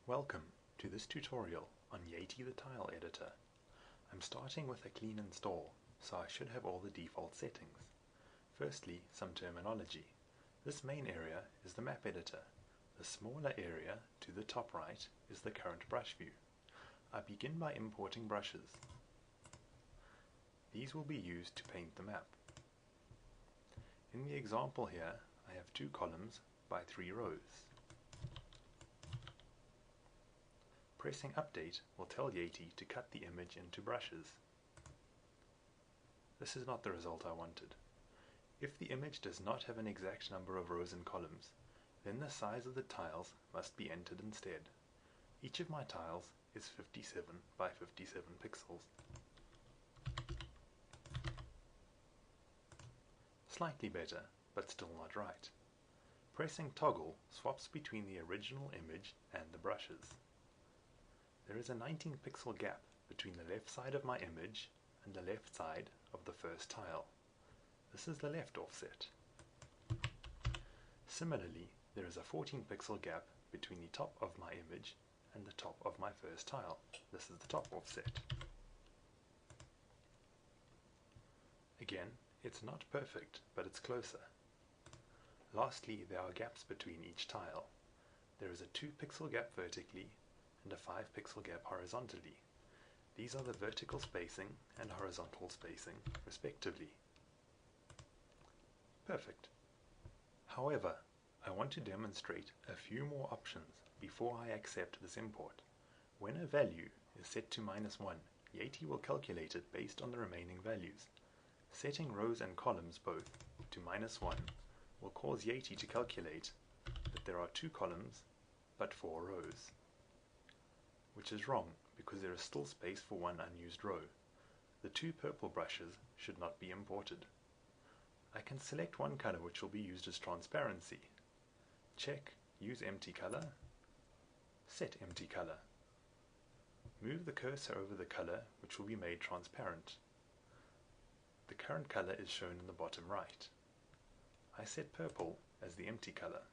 Welcome to this tutorial on Yatey the tile editor. I'm starting with a clean install, so I should have all the default settings. Firstly, some terminology. This main area is the map editor. The smaller area to the top right is the current brush view. I begin by importing brushes. These will be used to paint the map. In the example here, I have 2 columns by 3 rows. Pressing Update will tell Yatey to cut the image into brushes. This is not the result I wanted. If the image does not have an exact number of rows and columns, then the size of the tiles must be entered instead. Each of my tiles is 57 by 57 pixels. Slightly better, but still not right. Pressing Toggle swaps between the original image and the brushes. There is a 19 pixel gap between the left side of my image and the left side of the first tile. This is the left offset. Similarly, there is a 14 pixel gap between the top of my image and the top of my first tile. This is the top offset. Again, it's not perfect, but it's closer. Lastly, there are gaps between each tile. There is a 2 pixel gap vertically and a 5 pixel gap horizontally. These are the vertical spacing and horizontal spacing, respectively. Perfect. However, I want to demonstrate a few more options before I accept this import. When a value is set to -1, Yatey will calculate it based on the remaining values. Setting rows and columns both to -1 will cause Yatey to calculate that there are 2 columns but 4 rows. Which is wrong, because there is still space for 1 unused row. The 2 purple brushes should not be imported. I can select one color which will be used as transparency. Check Use Empty Color. Set Empty Color. Move the cursor over the color which will be made transparent. The current color is shown in the bottom right. I set purple as the empty color.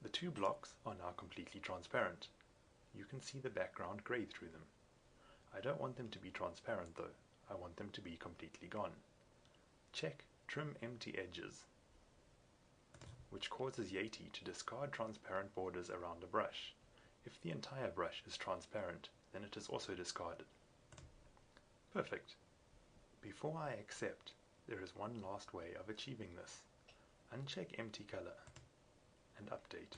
The 2 blocks are now completely transparent. You can see the background gray through them. I don't want them to be transparent though. I want them to be completely gone. Check Trim Empty Edges, which causes Yatey to discard transparent borders around a brush. If the entire brush is transparent, then it is also discarded. Perfect. Before I accept, there is one last way of achieving this. Uncheck Empty Color and update.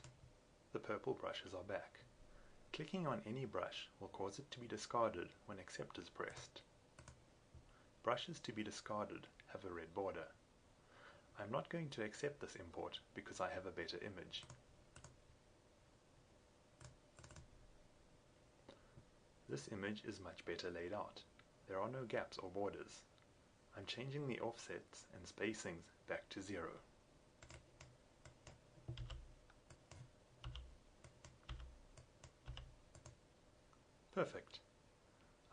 The purple brushes are back. Clicking on any brush will cause it to be discarded when accept is pressed. Brushes to be discarded have a red border. I'm not going to accept this import because I have a better image. This image is much better laid out. There are no gaps or borders. I'm changing the offsets and spacings back to 0. Perfect.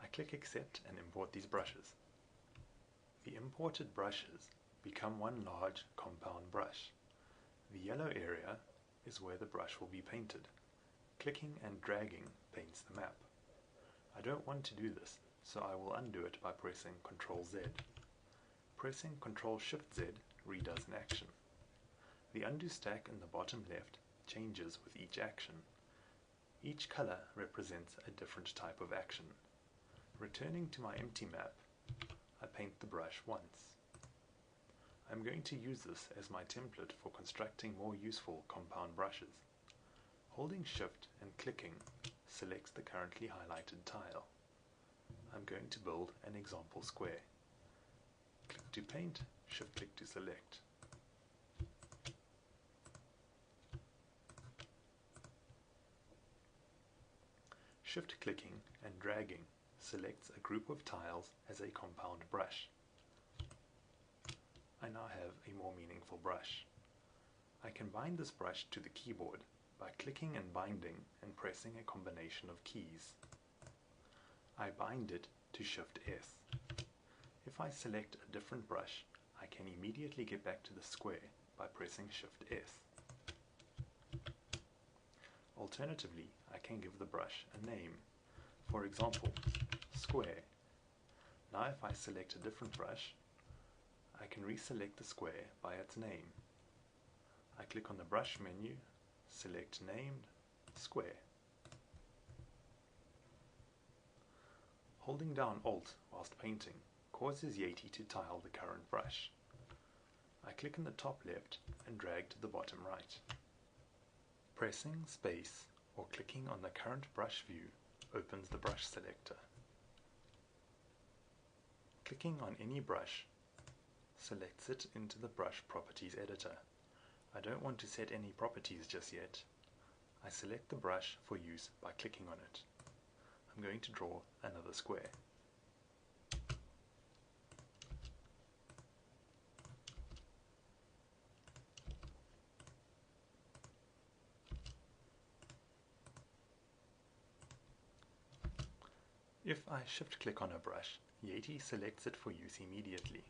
I click Accept and import these brushes. The imported brushes become one large compound brush. The yellow area is where the brush will be painted. Clicking and dragging paints the map. I don't want to do this, so I will undo it by pressing Ctrl Z. Pressing Ctrl Shift Z redoes an action. The undo stack in the bottom left changes with each action. Each color represents a different type of action. Returning to my empty map, I paint the brush once. I'm going to use this as my template for constructing more useful compound brushes. Holding Shift and clicking selects the currently highlighted tile. I'm going to build an example square. Click to paint, Shift click to select. Shift clicking and dragging selects a group of tiles as a compound brush. I now have a more meaningful brush. I can bind this brush to the keyboard by clicking and binding and pressing a combination of keys. I bind it to Shift S. If I select a different brush, I can immediately get back to the square by pressing Shift S. Alternatively, I can give the brush a name. For example, square. Now if I select a different brush, I can reselect the square by its name. I click on the brush menu, select named, square. Holding down Alt whilst painting causes Yatey to tile the current brush. I click in the top left and drag to the bottom right. Pressing space or clicking on the current brush view opens the brush selector. Clicking on any brush selects it into the brush properties editor. I don't want to set any properties just yet. I select the brush for use by clicking on it. I'm going to draw another square. If I shift click on a brush, Yatey selects it for use immediately.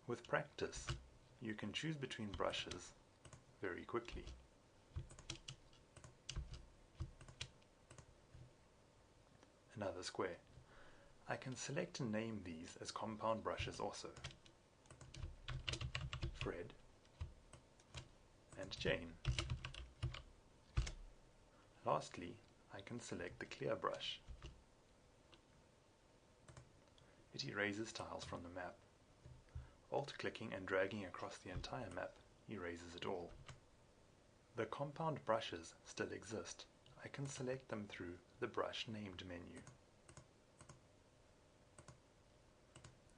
With practice, you can choose between brushes very quickly. Another square. I can select and name these as compound brushes also. Fred and Jane. Lastly, I can select the clear brush. It erases tiles from the map. Alt-clicking and dragging across the entire map erases it all. The compound brushes still exist. I can select them through the Brush Named menu.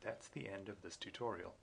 That's the end of this tutorial.